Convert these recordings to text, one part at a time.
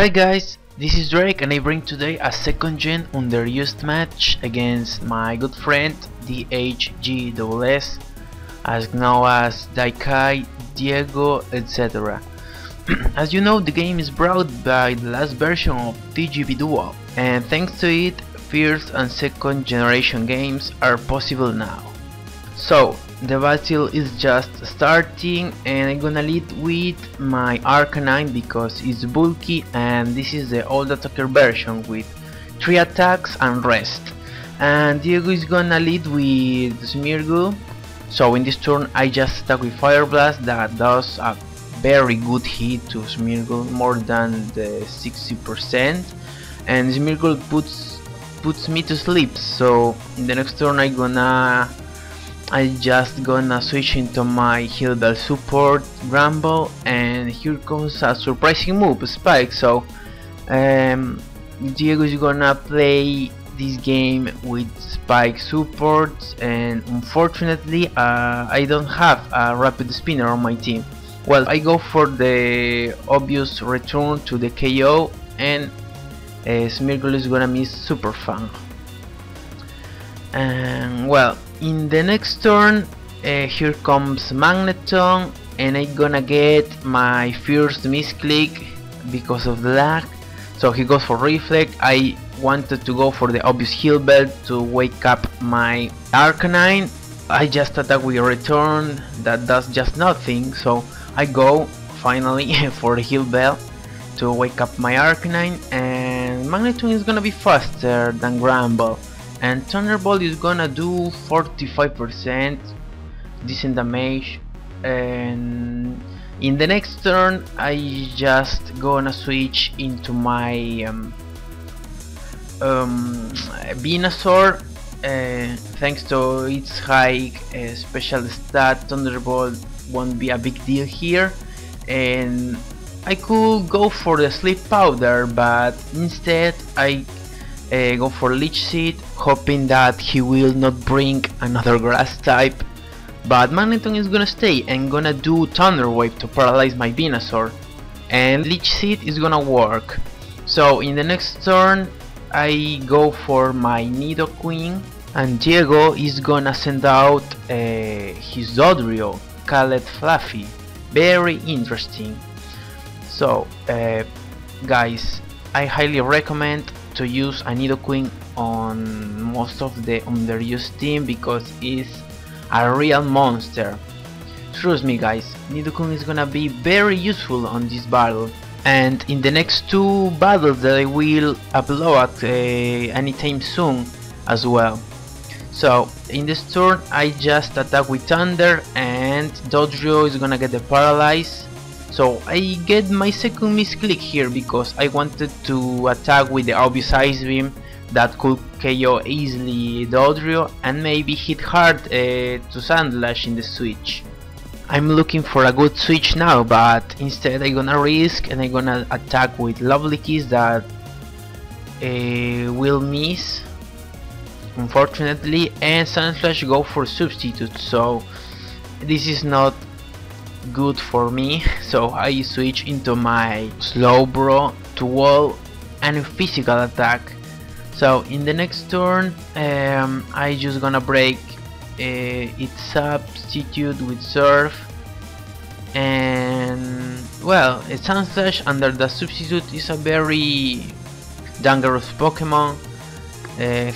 Hi guys, this is Drake and I bring today a second gen underused match against my good friend Dhgss, as known as Daikai, Diego, etc. As you know, the game is brought by the last version of TGB Duo, and thanks to it, first and second generation games are possible now. So, the battle is just starting and I'm gonna lead with my Arcanine because it's bulky and this is the old attacker version with 3 attacks and rest. And Diego is gonna lead with Smeargle. So in this turn I just attack with Fire Blast that does a very good hit to Smeargle, more than the 60%, and Smeargle puts me to sleep. So in the next turn I just gonna switch into my Heal Bell support Rumble, and here comes a surprising move, Spike. So Diego is gonna play this game with Spike supports, and unfortunately I don't have a Rapid Spinner on my team. Well, I go for the obvious return to the KO, and Smeargle is gonna miss Super Fang. And well, in the next turn here comes Magneton, and I'm gonna get my first misclick because of the lag. So he goes for Reflect. I wanted to go for the obvious Heal Bell to wake up my Arcanine. I just attack with a return that does just nothing, so I go finally for the Heal Bell to wake up my Arcanine, and Magneton is gonna be faster than Rumble, and Thunderbolt is gonna do 45% decent damage. And in the next turn I just gonna switch into my Venusaur. Thanks to its high special stat, Thunderbolt won't be a big deal here, and I could go for the Sleep Powder, but instead I go for Leech Seed, hoping that he will not bring another grass type. But Magneton is gonna stay and gonna do Thunder Wave to paralyze my Venusaur, and Leech Seed is gonna work. So in the next turn I go for my Nidoqueen, and Diego is gonna send out his Dodrio, called Fluffy. Very interesting. So guys, I highly recommend to use a Nidoqueen on most of the underused team because it's a real monster. Trust me guys, Nidoqueen is gonna be very useful on this battle, and in the next 2 battles that I will upload anytime soon as well. So in this turn I just attack with Thunder, and Dodrio is gonna get the Paralyze. So I get my second misclick here because I wanted to attack with the obvious Ice Beam that could KO easily Dodrio and maybe hit hard to Sandlash in the switch. I'm looking for a good switch now, but instead I'm gonna risk and I'm gonna attack with Lovely Kiss that will miss, unfortunately, and Sandslash go for substitute, so this is not good for me. So I switch into my Slowbro to wall and physical attack. So in the next turn I just gonna break its substitute with Surf, and well, a Sandslash under the substitute is a very dangerous Pokemon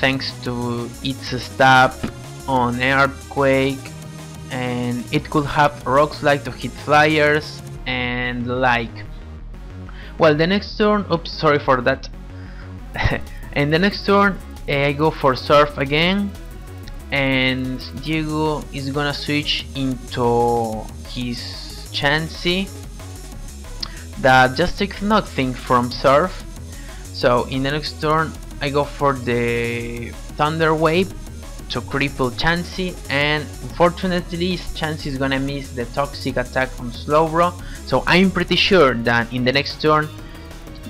thanks to its stab on Earthquake, and it could have Rock Slide to hit flyers and the like. Well, the next turn, oops, sorry for that. In the next turn I go for Surf again, and Diego is gonna switch into his Chansey that just takes nothing from Surf. So in the next turn I go for the Thunder Wave to cripple Chansey, and unfortunately Chansey is gonna miss the toxic attack on Slowbro. So I'm pretty sure that in the next turn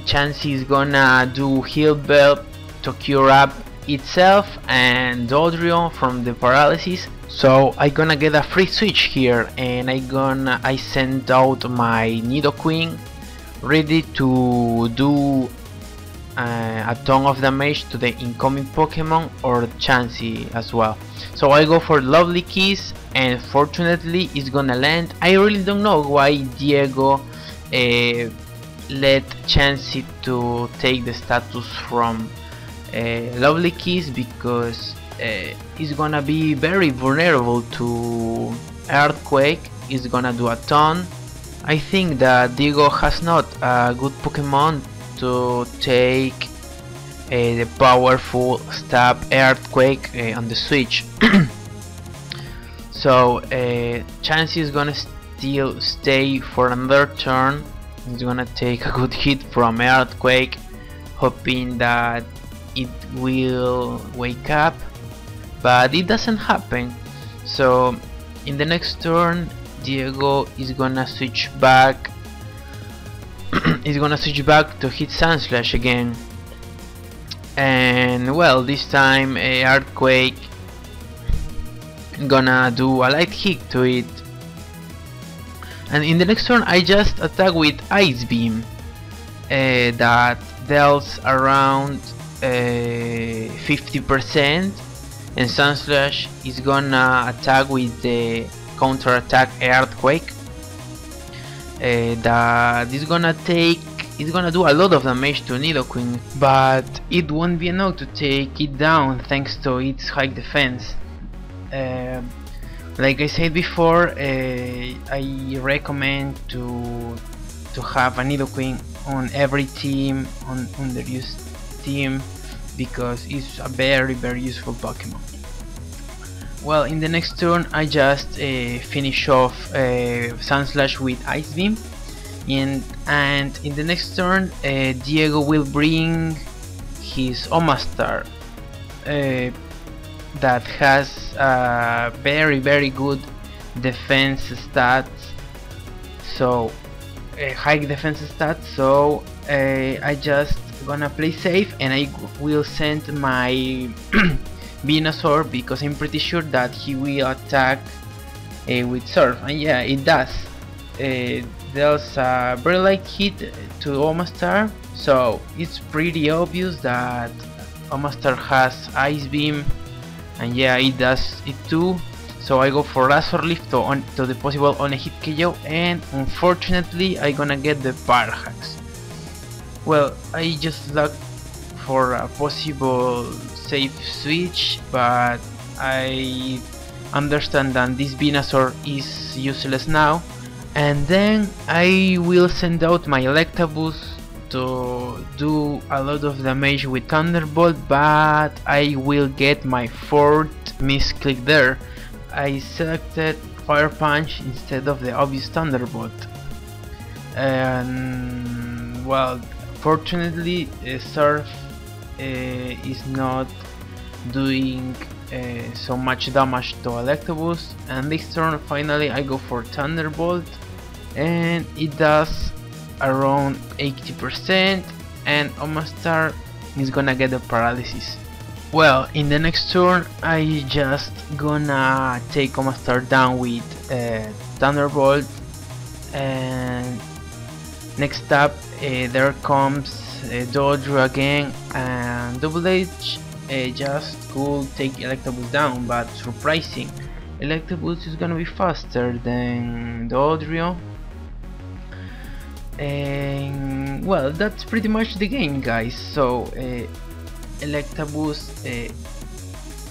Chansey is gonna do Heal Bell to cure up itself and Dodrio from the paralysis. So I gonna get a free switch here, and I send out my Nidoqueen ready to do a ton of damage to the incoming Pokemon or Chansey as well. So I go for Lovely Kiss, and fortunately it's gonna land. I really don't know why Diego let Chansey to take the status from Lovely Kiss, because it's gonna be very vulnerable to Earthquake. It's gonna do a ton. I think that Diego has not a good Pokemon to take the powerful stab Earthquake on the switch. So Chansey is gonna still stay for another turn. He's gonna take a good hit from Earthquake, hoping that it will wake up, but it doesn't happen. So in the next turn Diego is gonna switch back to hit Sandslash again, and well, this time Earthquake gonna do a light hit to it, and in the next turn I just attack with Ice Beam that deals around 50%, and Sandslash is gonna attack with the counter attack Earthquake that is gonna do a lot of damage to Nidoqueen, but it won't be enough to take it down thanks to its high defense. Like I said before, I recommend to have a Nidoqueen on every team, on the used team, because it's a very useful Pokemon. Well, in the next turn I just finish off Sandslash with Ice Beam, and in the next turn Diego will bring his Omastar that has very good defense stats, so high defense stats, so I just gonna play safe and I will send my Venusaur, because I'm pretty sure that he will attack with Surf, and yeah, it does. There's a very light hit to Omastar, so it's pretty obvious that Omastar has Ice Beam, and yeah, it does it too. So I go for Razor Leaf to the possible on a hit KO, and unfortunately I gonna get the Parahax. Well, I just looked for a possible safe switch, but I understand that this Venusaur is useless now, and then I will send out my Electabuzz to do a lot of damage with Thunderbolt, but I will get my fourth misclick there. I selected Fire Punch instead of the obvious Thunderbolt, and well, fortunately Surf is not doing so much damage to Electabuzz, and this turn finally I go for Thunderbolt, and it does around 80%, and Omastar is gonna get a paralysis. Well, in the next turn I just gonna take Omastar down with Thunderbolt, and next up there comes Dodrio again, and Double H just could take Electabuzz down, but surprising, Electabuzz is gonna be faster than Dodrio. And well, that's pretty much the game, guys. So Electabuzz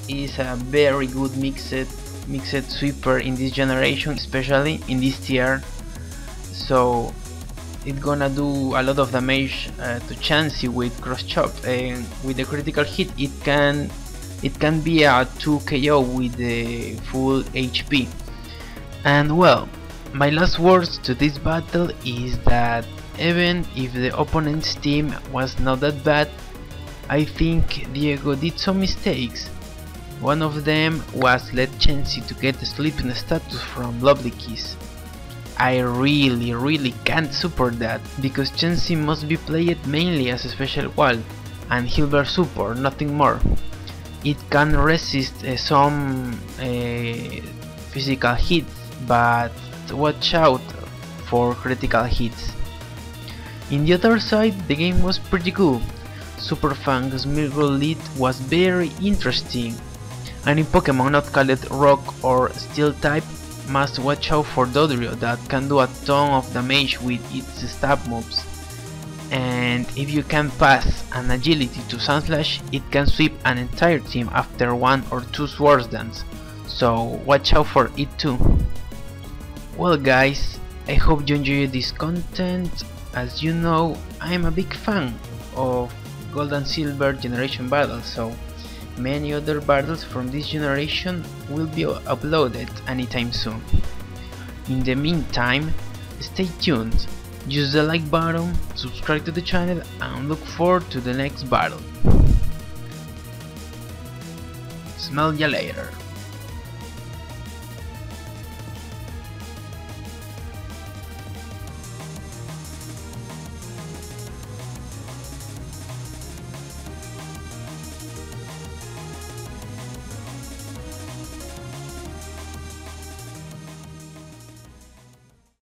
is a very good mixed sweeper in this generation, especially in this tier, so it's gonna do a lot of damage to Chansey with Cross Chop, and with the critical hit it can be a 2 KO with the full HP. And well, my last words to this battle is that even if the opponent's team was not that bad, I think Diego did some mistakes. One of them was let Chansey to get the sleeping status from Lovely Kiss. I really can't support that, because Chansey must be played mainly as a special wall and Hilbert support, nothing more. It can resist some physical hits, but watch out for critical hits. In the other side, the game was pretty cool. Super Fang's Mirror Lead was very interesting. And in Pokemon not called Rock or Steel type, must watch out for Dodrio that can do a ton of damage with its stab moves. And if you can pass an agility to Sandslash, it can sweep an entire team after one or two Swords Dance, so watch out for it too. Well guys, I hope you enjoyed this content. As you know, I am a big fan of Gold and Silver generation battles, so many other battles from this generation will be uploaded anytime soon. In the meantime, stay tuned, use the like button, subscribe to the channel and look forward to the next battle. Smell ya later.